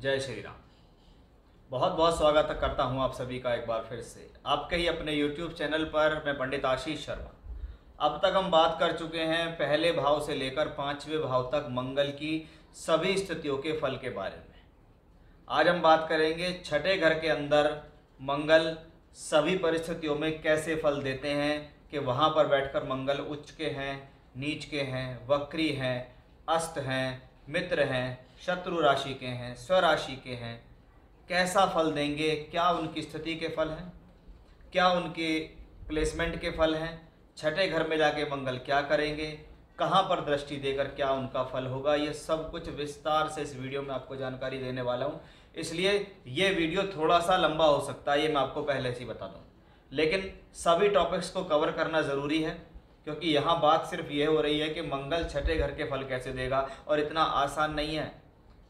जय श्री राम। बहुत बहुत स्वागत करता हूं आप सभी का एक बार फिर से आपके ही अपने YouTube चैनल पर। मैं पंडित आशीष शर्मा। अब तक हम बात कर चुके हैं पहले भाव से लेकर पांचवें भाव तक मंगल की सभी स्थितियों के फल के बारे में। आज हम बात करेंगे छठे घर के अंदर मंगल सभी परिस्थितियों में कैसे फल देते हैं, कि वहाँ पर बैठकर मंगल उच्च के हैं, नीच के हैं, वक्री हैं, अस्त हैं, मित्र हैं, शत्रु राशि के हैं, स्वराशि के हैं, कैसा फल देंगे, क्या उनकी स्थिति के फल हैं, क्या उनके प्लेसमेंट के फल हैं, छठे घर में जाके मंगल क्या करेंगे, कहाँ पर दृष्टि देकर क्या उनका फल होगा, ये सब कुछ विस्तार से इस वीडियो में आपको जानकारी देने वाला हूँ। इसलिए ये वीडियो थोड़ा सा लंबा हो सकता है, ये मैं आपको पहले से ही बता दूँ, लेकिन सभी टॉपिक्स को कवर करना ज़रूरी है, क्योंकि यहाँ बात सिर्फ ये हो रही है कि मंगल छठे घर के फल कैसे देगा। और इतना आसान नहीं है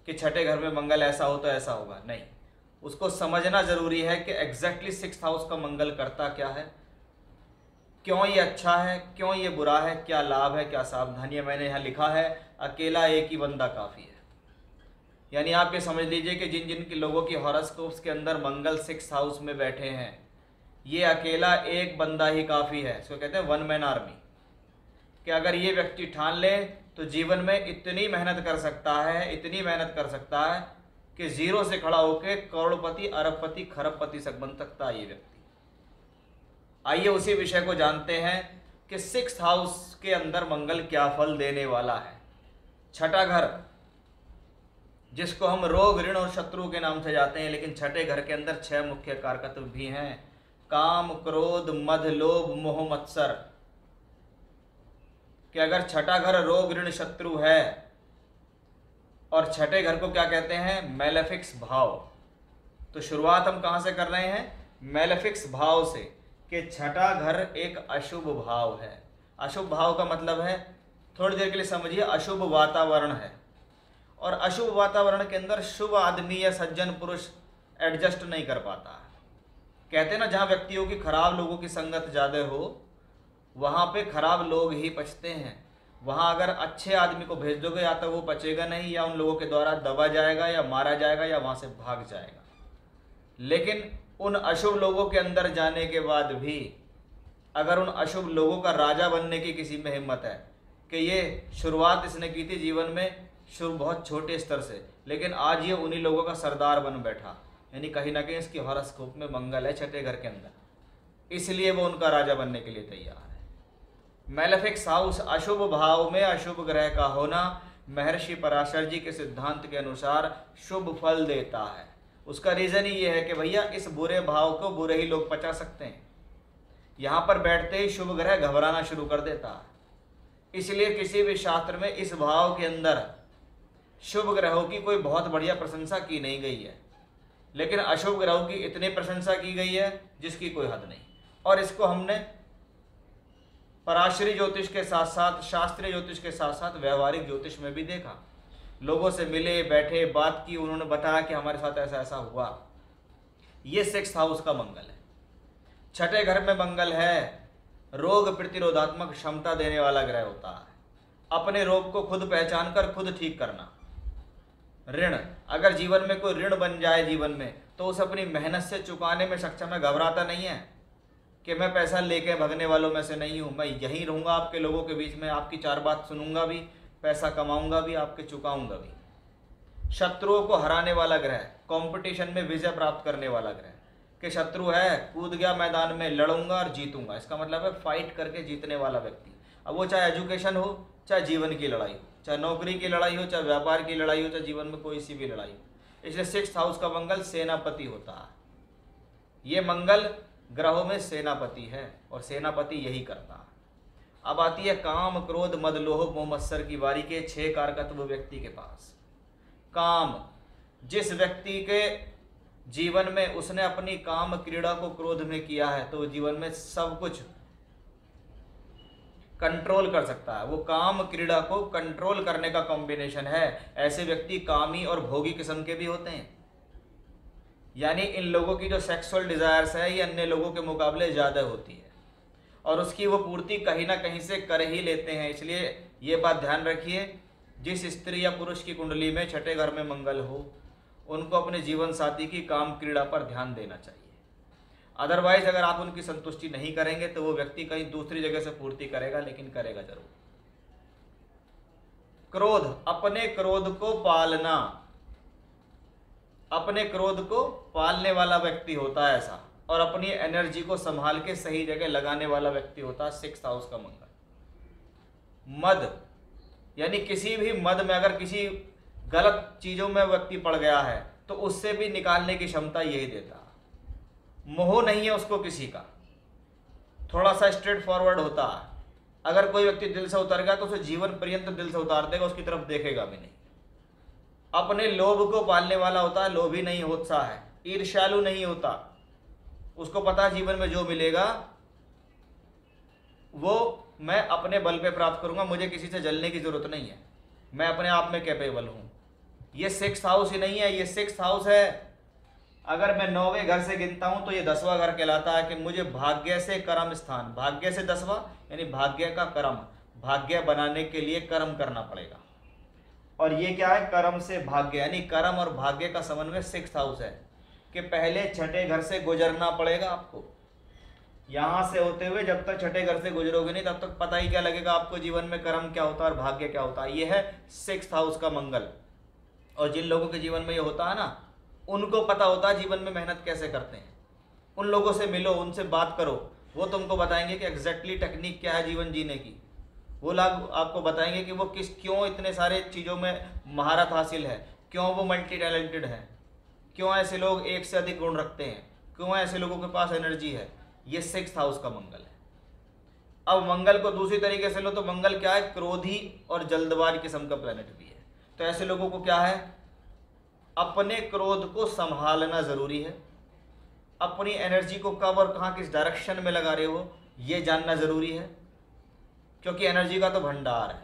कि छठे घर में मंगल ऐसा हो तो ऐसा होगा, नहीं, उसको समझना ज़रूरी है कि एग्जैक्टली 6th हाउस का मंगल करता क्या है, क्यों ये अच्छा है, क्यों ये बुरा है, क्या लाभ है, क्या सावधानी है। मैंने यहाँ लिखा है अकेला एक ही बंदा काफ़ी है। यानी आप ये समझ लीजिए कि जिन जिन के लोगों की हॉरोस्कोप्स के अंदर मंगल 6th हाउस में बैठे हैं, ये अकेला एक बंदा ही काफ़ी है। इसको कहते हैं वन मैन आर्मी। कि अगर ये व्यक्ति ठान ले तो जीवन में इतनी मेहनत कर सकता है, इतनी मेहनत कर सकता है कि जीरो से खड़ा होकर करोड़पति, अरबपति, खरबपति तक बन सकता है ये व्यक्ति। आइए उसी विषय को जानते हैं कि 6th हाउस के अंदर मंगल क्या फल देने वाला है। छठा घर, जिसको हम रोग, ऋण और शत्रु के नाम से जाते हैं, लेकिन छठे घर के अंदर 6 मुख्य कारकत्व भी हैं: काम, क्रोध, मद, लोभ, मोह, मत्सर। कि अगर छठा घर रोग, ऋण, शत्रु है, और छठे घर को क्या कहते हैं, मैलेफिक्स भाव। तो शुरुआत हम कहां से कर रहे हैं, मैलेफिक्स भाव से, कि छठा घर एक अशुभ भाव है। अशुभ भाव का मतलब है, थोड़ी देर के लिए समझिए, अशुभ वातावरण है। और अशुभ वातावरण के अंदर शुभ आदमी या सज्जन पुरुष एडजस्ट नहीं कर पाता है। कहते हैं ना, जहाँ व्यक्तियों की खराब लोगों की संगत ज़्यादा हो, वहाँ पे खराब लोग ही पचते हैं। वहाँ अगर अच्छे आदमी को भेज दोगे, या तो वो पचेगा नहीं, या उन लोगों के द्वारा दबा जाएगा, या मारा जाएगा, या वहाँ से भाग जाएगा। लेकिन उन अशुभ लोगों के अंदर जाने के बाद भी अगर उन अशुभ लोगों का राजा बनने की किसी में हिम्मत है, कि ये शुरुआत इसने की थी जीवन में शुरू बहुत छोटे स्तर से, लेकिन आज ये उन्हीं लोगों का सरदार बन बैठा। यानी कहीं ना कहीं इसकी हॉरोस्कोप में मंगल है छठे घर के अंदर, इसलिए वो उनका राजा बनने के लिए तैयार है। मैलेफिक्स हाउस, अशुभ भाव में अशुभ ग्रह का होना, महर्षि पराशर जी के सिद्धांत के अनुसार शुभ फल देता है। उसका रीजन ही ये है कि भैया इस बुरे भाव को बुरे ही लोग पचा सकते हैं। यहाँ पर बैठते ही शुभ ग्रह घबराना शुरू कर देता है। इसलिए किसी भी शास्त्र में इस भाव के अंदर शुभ ग्रहों की कोई बहुत बढ़िया प्रशंसा की नहीं गई है, लेकिन अशुभ ग्रहों की इतनी प्रशंसा की गई है जिसकी कोई हद नहीं। और इसको हमने पराशरी ज्योतिष के साथ साथ, शास्त्रीय ज्योतिष के साथ साथ व्यवहारिक ज्योतिष में भी देखा। लोगों से मिले, बैठे, बात की, उन्होंने बताया कि हमारे साथ ऐसा ऐसा हुआ। ये 6th हाउस का मंगल है। छठे घर में मंगल है, रोग प्रतिरोधात्मक क्षमता देने वाला ग्रह होता है। अपने रोग को खुद पहचान कर खुद ठीक करना। ऋण, अगर जीवन में कोई ऋण बन जाए जीवन में, तो उस अपनी मेहनत से चुकाने में सक्षम है, घबराता नहीं है कि मैं पैसा लेके भगने वालों में से नहीं हूँ, मैं यहीं रहूँगा आपके लोगों के बीच में, आपकी 4 बात सुनूंगा भी, पैसा कमाऊंगा भी, आपके चुकाऊंगा भी। शत्रुओं को हराने वाला ग्रह, कंपटीशन में विजय प्राप्त करने वाला ग्रह। कि शत्रु है, कूद गया मैदान में, लड़ूंगा और जीतूंगा। इसका मतलब है फाइट करके जीतने वाला व्यक्ति। अब वो चाहे एजुकेशन हो, चाहे जीवन की लड़ाई हो, चाहे नौकरी की लड़ाई हो, चाहे व्यापार की लड़ाई हो, चाहे जीवन में कोई सी भी लड़ाई हो। इसलिए 6th हाउस का मंगल सेनापति होता है। ये मंगल ग्रहों में सेनापति है, और सेनापति यही करता है। अब आती है काम, क्रोध, मद, लोभ, मोह, मत्सर की बारी के 6 कारकत्व व्यक्ति के पास। काम, जिस व्यक्ति के जीवन में उसने अपनी काम क्रीड़ा को क्रोध में किया है, तो जीवन में सब कुछ कंट्रोल कर सकता है। वो काम क्रीड़ा को कंट्रोल करने का कॉम्बिनेशन है। ऐसे व्यक्ति कामी और भोगी किस्म के भी होते हैं। यानी इन लोगों की जो सेक्सुअल डिजायर्स है, ये अन्य लोगों के मुकाबले ज़्यादा होती है, और उसकी वो पूर्ति कहीं ना कहीं से कर ही लेते हैं। इसलिए ये बात ध्यान रखिए, जिस स्त्री या पुरुष की कुंडली में छठे घर में मंगल हो, उनको अपने जीवन साथी की काम क्रीड़ा पर ध्यान देना चाहिए। अदरवाइज अगर आप उनकी संतुष्टि नहीं करेंगे तो वो व्यक्ति कहीं दूसरी जगह से पूर्ति करेगा, लेकिन करेगा जरूर। क्रोध, अपने क्रोध को पालना, अपने क्रोध को पालने वाला व्यक्ति होता है ऐसा, और अपनी एनर्जी को संभाल के सही जगह लगाने वाला व्यक्ति होता है 6th हाउस का मंगल। मद, यानी किसी भी मद में अगर किसी गलत चीजों में व्यक्ति पड़ गया है तो उससे भी निकालने की क्षमता यही देता है। मोह नहीं है उसको किसी का, थोड़ा सा स्ट्रेट फॉरवर्ड होता है। अगर कोई व्यक्ति दिल से उतर गया तो उसे जीवन पर्यंत दिल से उतार देगा, उसकी तरफ देखेगा भी नहीं। अपने लोभ को पालने वाला होता है, लोभी नहीं होता है, ईर्ष्यालु नहीं होता। उसको पता है जीवन में जो मिलेगा वो मैं अपने बल पे प्राप्त करूंगा, मुझे किसी से जलने की जरूरत नहीं है, मैं अपने आप में कैपेबल हूं। ये 6th हाउस ही नहीं है, ये 6th हाउस है। अगर मैं 9वें घर से गिनता हूं तो ये 10वां घर कहलाता है कि मुझे भाग्य से कर्म स्थान, भाग्य से 10वां यानी भाग्य का कर्म, भाग्य बनाने के लिए कर्म करना पड़ेगा। और ये क्या है, कर्म से भाग्य, यानी कर्म और भाग्य का समन्वय 6th हाउस है कि पहले छठे घर से गुजरना पड़ेगा आपको। यहां से होते हुए जब तक छठे घर से गुजरोगे नहीं तब तक पता ही क्या लगेगा आपको जीवन में कर्म क्या होता है और भाग्य क्या होता है। ये है 6th हाउस का मंगल। और जिन लोगों के जीवन में ये होता है ना, उनको पता होता है जीवन में मेहनत कैसे करते हैं। उन लोगों से मिलो, उनसे बात करो, वो तुमको बताएंगे कि एग्जैक्टली टेक्निक क्या है जीवन जीने की। वो लोग आपको बताएंगे कि वो क्यों इतने सारे चीज़ों में महारत हासिल है, क्यों वो मल्टी टैलेंटेड है, क्यों ऐसे लोग एक से अधिक गुण रखते हैं, क्यों ऐसे लोगों के पास एनर्जी है। ये 6th हाउस का मंगल है। अब मंगल को दूसरी तरीके से लो तो मंगल क्या है, क्रोधी और जल्दबाज किस्म का प्लेनेट भी है। तो ऐसे लोगों को क्या है, अपने क्रोध को संभालना जरूरी है। अपनी एनर्जी को कब और कहाँ किस डायरेक्शन में लगा रहे हो ये जानना जरूरी है, क्योंकि एनर्जी का तो भंडार है।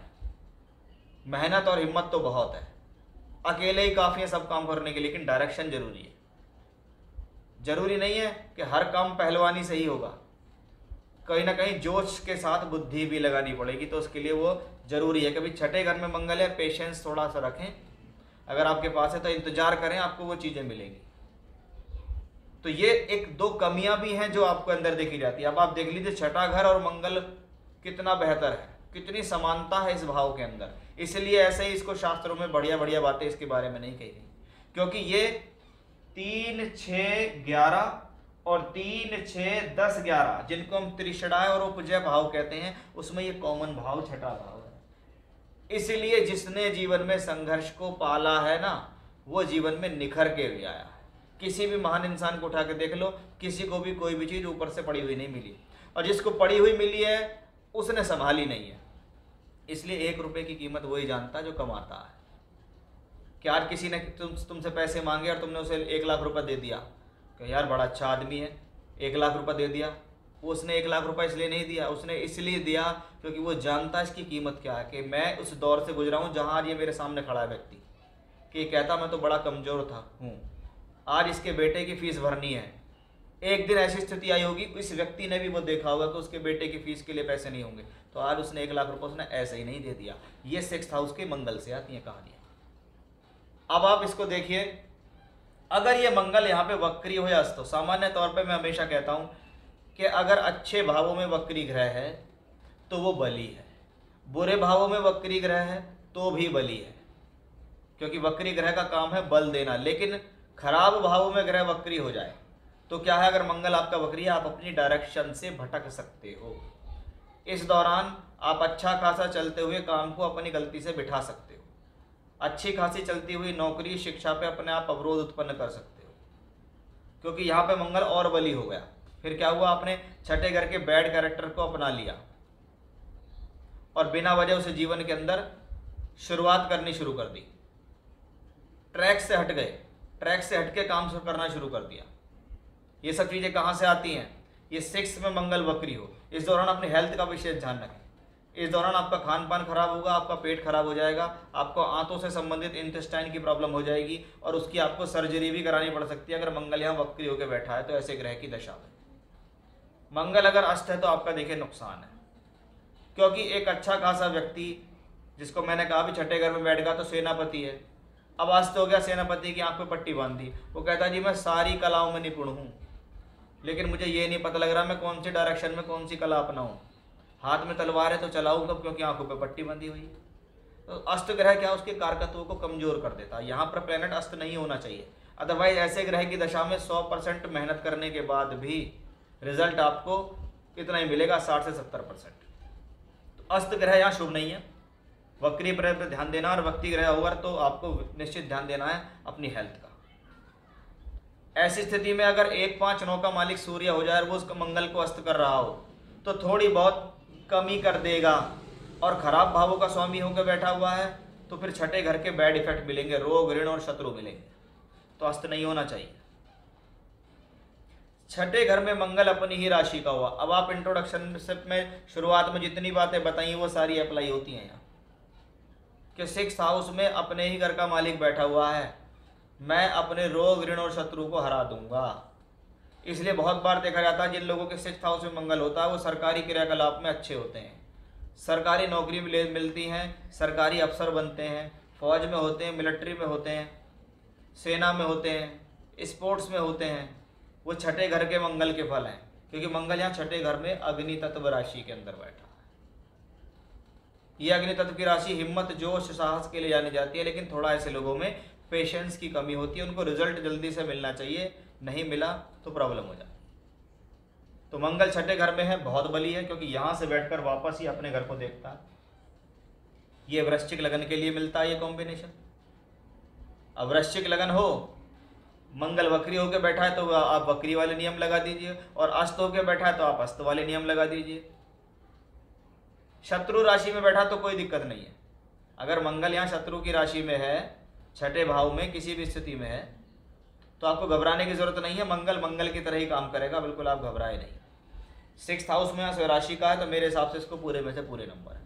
मेहनत और हिम्मत तो बहुत है, अकेले ही काफ़ी है सब काम करने के, लेकिन डायरेक्शन जरूरी है। जरूरी नहीं है कि हर काम पहलवानी से ही होगा, कहीं ना कहीं जोश के साथ बुद्धि भी लगानी पड़ेगी। तो उसके लिए वो जरूरी है। कभी छठे घर में मंगल है, पेशेंस थोड़ा सा रखें, अगर आपके पास है तो इंतजार करें, आपको वो चीज़ें मिलेंगी। तो ये एक दो कमियां भी हैं जो आपको अंदर देखी जाती है। अब आप देख लीजिए छठा घर और मंगल कितना बेहतर है, कितनी समानता है इस भाव के अंदर। इसलिए ऐसे ही इसको शास्त्रों में बढ़िया बढ़िया बातें इसके बारे में नहीं कही गई, क्योंकि ये 3, 6, 11 और 3, 6, 10, 11 जिनको हम त्रिषणाय और उपजय भाव कहते हैं, उसमें ये कॉमन भाव छठा भाव है। इसलिए जिसने जीवन में संघर्ष को पाला है ना, वो जीवन में निखर के भी आया है। किसी भी महान इंसान को उठा के देख लो, किसी को भी कोई भी चीज़ ऊपर से पड़ी हुई नहीं मिली, और जिसको पड़ी हुई मिली है उसने संभाली नहीं है। इसलिए 1 रुपये की कीमत वही जानता है जो कमाता है। कि यार किसी ने तुमसे पैसे मांगे और तुमने उसे 1 लाख रुपए दे दिया, कि यार बड़ा अच्छा आदमी है, 1 लाख रुपए दे दिया। उसने 1 लाख रुपए इसलिए नहीं दिया, उसने इसलिए दिया क्योंकि वो जानता है इसकी कीमत क्या है। कि मैं उस दौर से गुजरा हूँ जहाँ ये मेरे सामने खड़ा है व्यक्ति, कि कहता मैं तो बड़ा कमज़ोर हूँ, आज इसके बेटे की फीस भरनी है। एक दिन ऐसी स्थिति आई होगी, इस व्यक्ति ने भी वो देखा होगा कि उसके बेटे की फीस के लिए पैसे नहीं होंगे, तो आज उसने 1 लाख रुपए उसने ऐसे ही नहीं दे दिया। ये 6th हाउस के मंगल से आती हैं कहानियाँ। अब आप इसको देखिए, अगर ये मंगल यहाँ पे वक्री हो या अस्त हो, सामान्य तौर पे मैं हमेशा कहता हूँ कि अगर अच्छे भावों में वक्री ग्रह है तो वो बली है, बुरे भावों में वक्री ग्रह है तो भी बली है, क्योंकि वक्री ग्रह का काम है बल देना। लेकिन खराब भावों में ग्रह वक्री हो जाए तो क्या है, अगर मंगल आपका वक्री है, आप अपनी डायरेक्शन से भटक सकते हो। इस दौरान आप अच्छा खासा चलते हुए काम को अपनी गलती से बिठा सकते हो, अच्छी खासी चलती हुई नौकरी शिक्षा पे अपने आप अवरोध उत्पन्न कर सकते हो, क्योंकि यहाँ पे मंगल और बली हो गया। फिर क्या हुआ, आपने छठे घर के बैड कैरेक्टर को अपना लिया और बिना वजह उसे जीवन के अंदर शुरुआत करनी शुरू कर दी, ट्रैक से हट गए, ट्रैक से हट के काम करना शुरू कर दिया। ये सब चीज़ें कहाँ से आती हैं, ये 6th में मंगल वक्री हो। इस दौरान अपनी हेल्थ का विशेष ध्यान रखें। इस दौरान आपका खान पान खराब होगा, आपका पेट खराब हो जाएगा, आपको आंतों से संबंधित इंटेस्टाइन की प्रॉब्लम हो जाएगी और उसकी आपको सर्जरी भी करानी पड़ सकती है अगर मंगल यहाँ वक्री होकर बैठा है तो ऐसे ग्रह की दशा में। मंगल अगर अस्त है तो आपका देखिए नुकसान है, क्योंकि एक अच्छा खासा व्यक्ति जिसको मैंने कहा भी छठे घर में बैठ गया तो सेनापति है, अब अस्त हो गया, सेनापति की आंख पे पट्टी बांध दी, वो कहता जी मैं सारी कलाओं में निपुण हूँ, लेकिन मुझे ये नहीं पता लग रहा मैं कौन सी डायरेक्शन में कौन सी कला अपनाऊँ। हाथ में तलवार है तो चलाऊँ कब, क्योंकि आंखों पे पट्टी बंधी हुई है। तो अस्त ग्रह क्या, उसके कारकत्वों को कमजोर कर देता है। यहाँ पर प्लेनेट अस्त नहीं होना चाहिए, अदरवाइज ऐसे ग्रह की दशा में 100% मेहनत करने के बाद भी रिजल्ट आपको कितना ही मिलेगा, 60 से 70%। तो अस्त ग्रह यहाँ शुभ नहीं है। वक्री ग्रह पर ध्यान देना, और वक्री ग्रह होगा तो आपको निश्चित ध्यान देना है अपनी हेल्थ का। ऐसी स्थिति में अगर 1, 5, 9 का मालिक सूर्य हो जाए और वो उसका मंगल को अस्त कर रहा हो तो थोड़ी बहुत कमी कर देगा, और खराब भावों का स्वामी होकर बैठा हुआ है तो फिर छठे घर के बैड इफेक्ट मिलेंगे, रोग ऋण और शत्रु मिलेंगे। तो अस्त नहीं होना चाहिए। छठे घर में मंगल अपनी ही राशि का हुआ। अब आप इंट्रोडक्शन में शुरुआत में जितनी बातें बताई वो सारी अप्लाई होती हैं यहाँ, कि 6th हाउस में अपने ही घर का मालिक बैठा हुआ है, मैं अपने रोग ऋण और शत्रु को हरा दूंगा। इसलिए बहुत बार देखा जाता है जिन लोगों के 6th हाउस में मंगल होता है वो सरकारी क्रियाकलाप में अच्छे होते हैं, सरकारी नौकरी मिलती हैं, सरकारी अफसर बनते हैं, फौज में होते हैं, मिलिट्री में होते हैं, सेना में होते हैं, स्पोर्ट्स में होते हैं। वो छठे घर के मंगल के फल हैं, क्योंकि मंगल यहाँ छठे घर में अग्नि तत्व राशि के अंदर बैठा है। ये अग्नि तत्व की राशि हिम्मत, जोश, साहस के लिए जानी जाती है, लेकिन थोड़ा ऐसे लोगों में पेशेंस की कमी होती है, उनको रिजल्ट जल्दी से मिलना चाहिए, नहीं मिला तो प्रॉब्लम हो जाती। तो मंगल छठे घर में है, बहुत बली है, क्योंकि यहां से बैठकर वापस ही अपने घर को देखता है। ये वृश्चिक लगन के लिए मिलता है ये कॉम्बिनेशन। अब वृश्चिक लगन हो, मंगल वक्री होकर बैठा है तो आप वक्री वाले नियम लगा दीजिए, और अस्त होकर बैठा है तो आप अस्त वाले नियम लगा दीजिए। शत्रु राशि में बैठा तो कोई दिक्कत नहीं है। अगर मंगल यहाँ शत्रु की राशि में है, छठे भाव में किसी भी स्थिति में है, तो आपको घबराने की जरूरत नहीं है। मंगल मंगल की तरह ही काम करेगा, बिल्कुल आप घबराए नहीं। 6th हाउस में स्वराशि का है तो मेरे हिसाब से इसको पूरे में से पूरे नंबर है।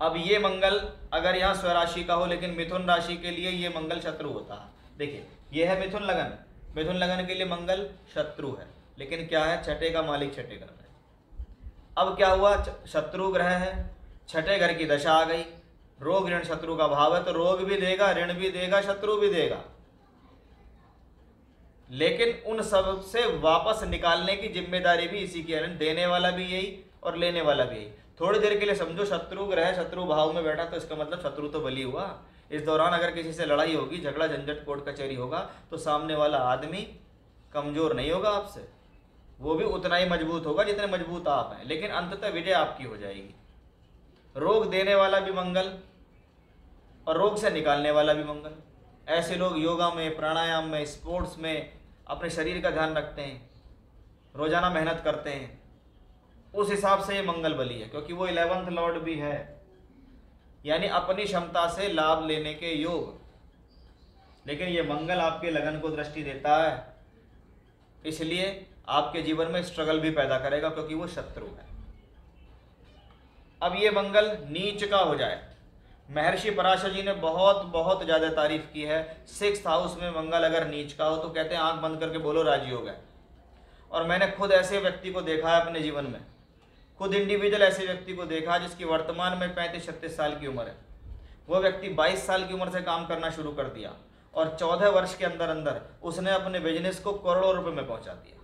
अब ये मंगल अगर यहाँ स्वराशि का हो, लेकिन मिथुन राशि के लिए ये मंगल शत्रु होता है। देखिए ये है मिथुन लगन, मिथुन लगन के लिए मंगल शत्रु है, लेकिन क्या है, छठे का मालिक छठे घर में। अब क्या हुआ, शत्रु ग्रह है, छठे घर की दशा आ गई, रोग ऋण शत्रु का भाव है, तो रोग भी देगा, ऋण भी देगा, शत्रु भी देगा, लेकिन उन सब से वापस निकालने की जिम्मेदारी भी इसी की है। देने वाला भी यही और लेने वाला भी यही। थोड़ी देर के लिए समझो शत्रु ग्रह शत्रु भाव में बैठा तो इसका मतलब शत्रु तो बली हुआ। इस दौरान अगर किसी से लड़ाई होगी, झगड़ा झंझट कोर्ट कचहरी होगा, तो सामने वाला आदमी कमजोर नहीं होगा आपसे, वो भी उतना ही मजबूत होगा जितने मजबूत आप हैं, लेकिन अंततः विजय आपकी हो जाएगी। रोग देने वाला भी मंगल और रोग से निकालने वाला भी मंगल। ऐसे लोग योगा में, प्राणायाम में, स्पोर्ट्स में अपने शरीर का ध्यान रखते हैं, रोजाना मेहनत करते हैं, उस हिसाब से ये मंगल बली है, क्योंकि वो 11th लॉर्ड भी है, यानी अपनी क्षमता से लाभ लेने के योग। लेकिन ये मंगल आपके लगन को दृष्टि देता है, इसलिए आपके जीवन में स्ट्रगल भी पैदा करेगा, क्योंकि वो शत्रु है। अब ये मंगल नीच का हो जाए, महर्षि पराशर जी ने बहुत बहुत ज्यादा तारीफ की है। 6th हाउस में मंगल अगर नीच का हो तो कहते हैं आंख बंद करके बोलो राजी हो गए। और मैंने खुद ऐसे व्यक्ति को देखा है अपने जीवन में, खुद इंडिविजुअल ऐसे व्यक्ति को देखा जिसकी वर्तमान में 35-36 साल की उम्र है। वो व्यक्ति 22 साल की उम्र से काम करना शुरू कर दिया और 14 वर्ष के अंदर अंदर उसने अपने बिजनेस को करोड़ों रुपए में पहुंचा दिया।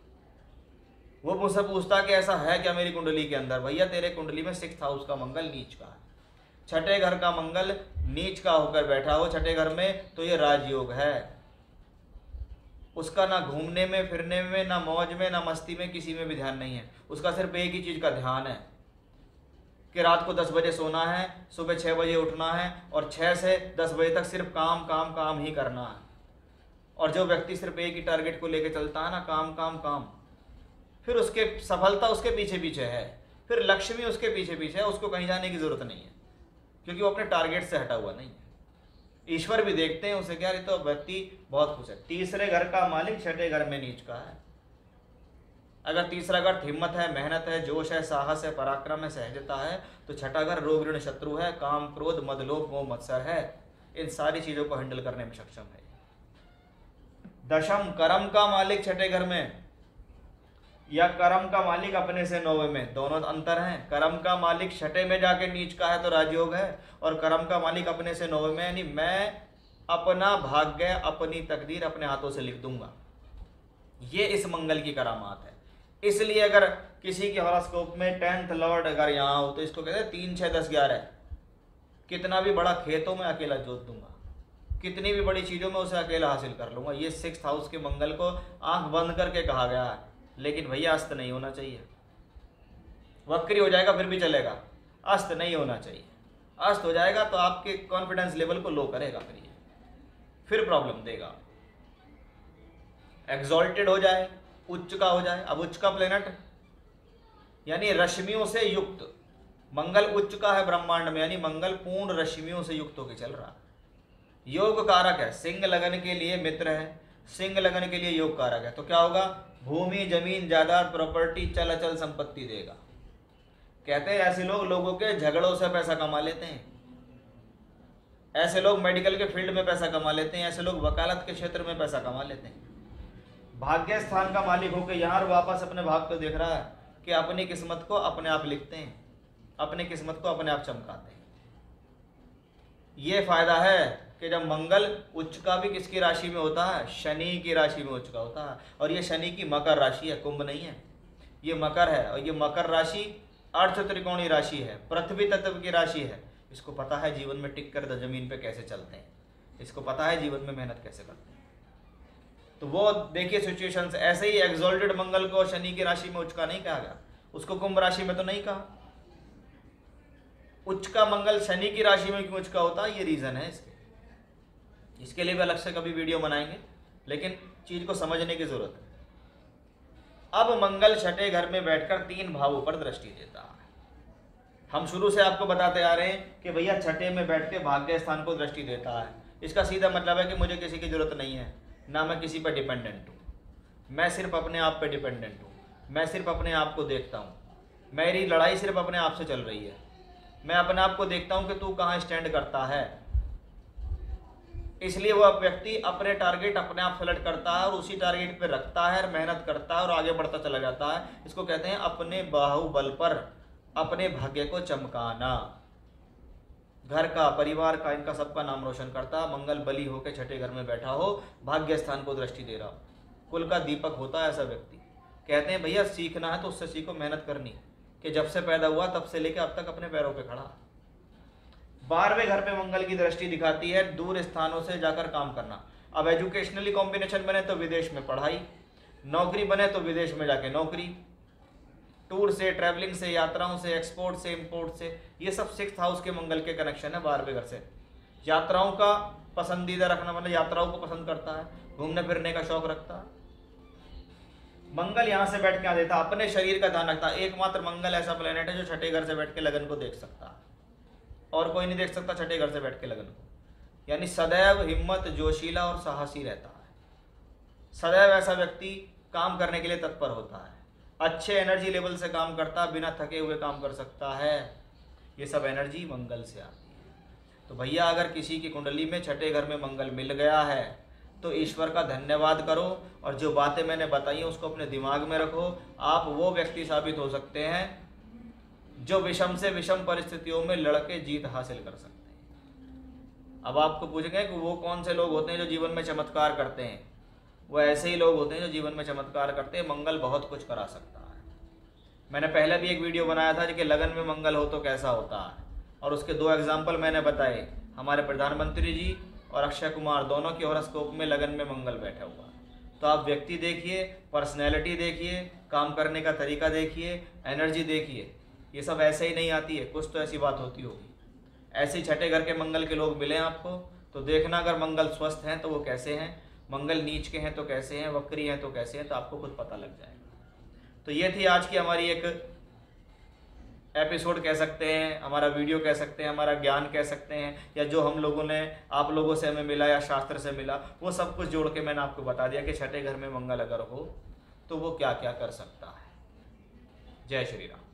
वो मुझसे पूछता कि ऐसा है क्या मेरी कुंडली के अंदर? भैया तेरे कुंडली में 6th हाउस का मंगल नीच का है, छठे घर का मंगल नीच का होकर बैठा हो छठे घर में, तो ये राजयोग है। उसका ना घूमने में फिरने में, ना मौज में, ना मस्ती में, किसी में भी ध्यान नहीं है। उसका सिर्फ एक ही चीज का ध्यान है कि रात को 10 बजे सोना है, सुबह 6 बजे उठना है और 6 से 10 बजे तक सिर्फ काम काम काम ही करना है। और जो व्यक्ति सिर्फ एक ही टारगेट को लेकर चलता है ना, काम काम काम, फिर उसके सफलता उसके पीछे पीछे है, फिर लक्ष्मी उसके पीछे पीछे है, उसको कहीं जाने की जरूरत नहीं है, क्योंकि वो अपने टारगेट से हटा हुआ नहीं है। ईश्वर भी देखते हैं उसे, क्या तो व्यक्ति बहुत खुश है। तीसरे घर का मालिक छठे घर में नीच का है। अगर तीसरा घर हिम्मत है, मेहनत है, जोश है, साहस है, पराक्रम है, सहजता है, तो छठा घर रोग ऋण शत्रु है, काम क्रोध मद लोभ मोह मत्सर है। इन सारी चीजों को हैंडल करने में सक्षम है। दशम कर्म का मालिक छठे घर में या कर्म का मालिक अपने से 9वें में, दोनों अंतर हैं। कर्म का मालिक छठे में जाके नीच का है तो राजयोग है, और कर्म का मालिक अपने से 9वें में, यानी मैं अपना भाग्य अपनी तकदीर अपने हाथों से लिख दूंगा। ये इस मंगल की करामात है। इसलिए अगर किसी के हॉरोस्कोप में 10th लॉर्ड अगर यहाँ हो तो इसको कहते हैं 3, 6, 10, 11। कितना भी बड़ा खेत हो मैं अकेला जोत दूंगा, कितनी भी बड़ी चीज़ों में उसे अकेला हासिल कर लूंगा। ये 6th हाउस के मंगल को आंख बंद करके कहा गया है। लेकिन भैया अस्त नहीं होना चाहिए। वक्री हो जाएगा फिर भी चलेगा, अस्त नहीं होना चाहिए। अस्त हो जाएगा तो आपके कॉन्फिडेंस लेवल को लो करेगा, फिर प्रॉब्लम देगा। एग्जॉल्टेड हो जाए, उच्च का हो जाए। अब उच्च का प्लेनेट यानी रश्मियों से युक्त, मंगल उच्च का है ब्रह्मांड में, यानी मंगल पूर्ण रश्मियों से युक्त होकर चल रहा। योग कारक है, सिंह लगन के लिए मित्र है, सिंह लगन के लिए योग कारक है। तो क्या होगा? भूमि, जमीन, जायदाद, प्रॉपर्टी, चल अचल संपत्ति देगा। कहते हैं ऐसे लोग लोगों के झगड़ों से पैसा कमा लेते हैं, ऐसे लोग मेडिकल के फील्ड में पैसा कमा लेते हैं, ऐसे लोग वकालत के क्षेत्र में पैसा कमा लेते हैं। भाग्य स्थान का मालिक होकर यहाँ वापस अपने भाग को देख रहा है कि अपनी किस्मत को अपने आप लिखते हैं, अपनी किस्मत को अपने आप चमकाते हैं। ये फायदा है कि जब मंगल उच्च का भी किसकी राशि में होता है? शनि की राशि में उच्च का होता है। और ये शनि की मकर राशि है, कुंभ नहीं है, ये मकर है। और ये मकर राशि अर्थ त्रिकोणीय राशि है, पृथ्वी तत्व की राशि है। इसको पता है जीवन में टिक कर जमीन पे कैसे चलते हैं, इसको पता है जीवन में मेहनत कैसे करते हैं। तो वो देखिए सिचुएशंस ऐसे ही। एग्जॉल्टेड मंगल को शनि की राशि में उच्च का नहीं कहा गया, उसको कुंभ राशि में तो नहीं कहा। उच्च का मंगल शनि की राशि में क्यों उच्च का होता है, ये रीजन है इसके लिए भी अलग से कभी वीडियो बनाएंगे, लेकिन चीज को समझने की जरूरत है। अब मंगल छठे घर में बैठकर 3 भावों पर दृष्टि देता है। हम शुरू से आपको बताते आ रहे हैं कि भैया छठे में बैठ के भाग्य स्थान को दृष्टि देता है। इसका सीधा मतलब है कि मुझे किसी की जरूरत नहीं है, ना मैं किसी पर डिपेंडेंट हूँ, मैं सिर्फ अपने आप पे डिपेंडेंट हूँ, मैं सिर्फ अपने आप को देखता हूँ, मेरी लड़ाई सिर्फ अपने आप से चल रही है। मैं अपने आप को देखता हूँ कि तू कहाँ स्टैंड करता है। इसलिए वह व्यक्ति अपने टारगेट अपने आप सेलेक्ट करता है और उसी टारगेट पे रखता है और मेहनत करता है और आगे बढ़ता चला जाता है। इसको कहते हैं अपने बाहुबल पर अपने भाग्य को चमकाना। घर का, परिवार का, इनका सबका नाम रोशन करता। मंगल बली होकर छठे घर में बैठा हो, भाग्य स्थान को दृष्टि दे रहा हो, कुल का दीपक होता है ऐसा व्यक्ति। कहते हैं भैया सीखना है तो उससे सीखो, मेहनत करनी, कि जब से पैदा हुआ तब से लेकर अब तक अपने पैरों पे खड़ा। 12वें घर पे मंगल की दृष्टि दिखाती है दूर स्थानों से जाकर काम करना। अब एजुकेशनली कॉम्बिनेशन बने तो विदेश में पढ़ाई, नौकरी बने तो विदेश में जाके नौकरी, टूर से, ट्रैवलिंग से, यात्राओं से, एक्सपोर्ट से, इंपोर्ट से, ये सब 6th हाउस के मंगल के कनेक्शन है 12वें घर से। यात्राओं का पसंदीदा रखना, मतलब यात्राओं को पसंद करता है, घूमने फिरने का शौक रखता है। मंगल यहाँ से बैठ के आ देता, अपने शरीर का ध्यान रखता है। एकमात्र मंगल ऐसा प्लेनेट है जो छठे घर से बैठ के लगन को देख सकता है, और कोई नहीं देख सकता छठे घर से बैठ के लगन को। यानी सदैव हिम्मत, जोशीला और साहसी रहता है। सदैव ऐसा व्यक्ति काम करने के लिए तत्पर होता है, अच्छे एनर्जी लेवल से काम करता है, बिना थके हुए काम कर सकता है। ये सब एनर्जी मंगल से आती है। तो भैया अगर किसी की कुंडली में छठे घर में मंगल मिल गया है तो ईश्वर का धन्यवाद करो, और जो बातें मैंने बताई हैं उसको अपने दिमाग में रखो। आप वो व्यक्ति साबित हो सकते हैं जो विषम से विषम परिस्थितियों में लड़के जीत हासिल कर सकते हैं। अब आपको पूछेंगे कि वो कौन से लोग होते हैं जो जीवन में चमत्कार करते हैं। वो ऐसे ही लोग होते हैं जो जीवन में चमत्कार करते हैं। मंगल बहुत कुछ करा सकता है। मैंने पहले भी एक वीडियो बनाया था कि लगन में मंगल हो तो कैसा होता है, और उसके 2 एग्जाम्पल मैंने बताए। हमारे प्रधानमंत्री जी और अक्षय कुमार दोनों के हॉरोस्कोप में लगन में मंगल बैठा हुआ। तो आप व्यक्ति देखिए, पर्सनैलिटी देखिए, काम करने का तरीका देखिए, एनर्जी देखिए। ये सब ऐसे ही नहीं आती है, कुछ तो ऐसी बात होती होगी। ऐसे छठे घर के मंगल के लोग मिले आपको तो देखना, अगर मंगल स्वस्थ हैं तो वो कैसे हैं, मंगल नीच के हैं तो कैसे हैं, वक्री हैं तो कैसे हैं, तो आपको खुद पता लग जाएगा। तो ये थी आज की हमारी एक एपिसोड कह सकते हैं, हमारा वीडियो कह सकते हैं, हमारा ज्ञान कह सकते हैं, या जो हम लोगों ने आप लोगों से हमें मिला या शास्त्र से मिला, वो सब कुछ जोड़ के मैंने आपको बता दिया कि छठे घर में मंगल अगर हो तो वो क्या क्या कर सकता है। जय श्री राम।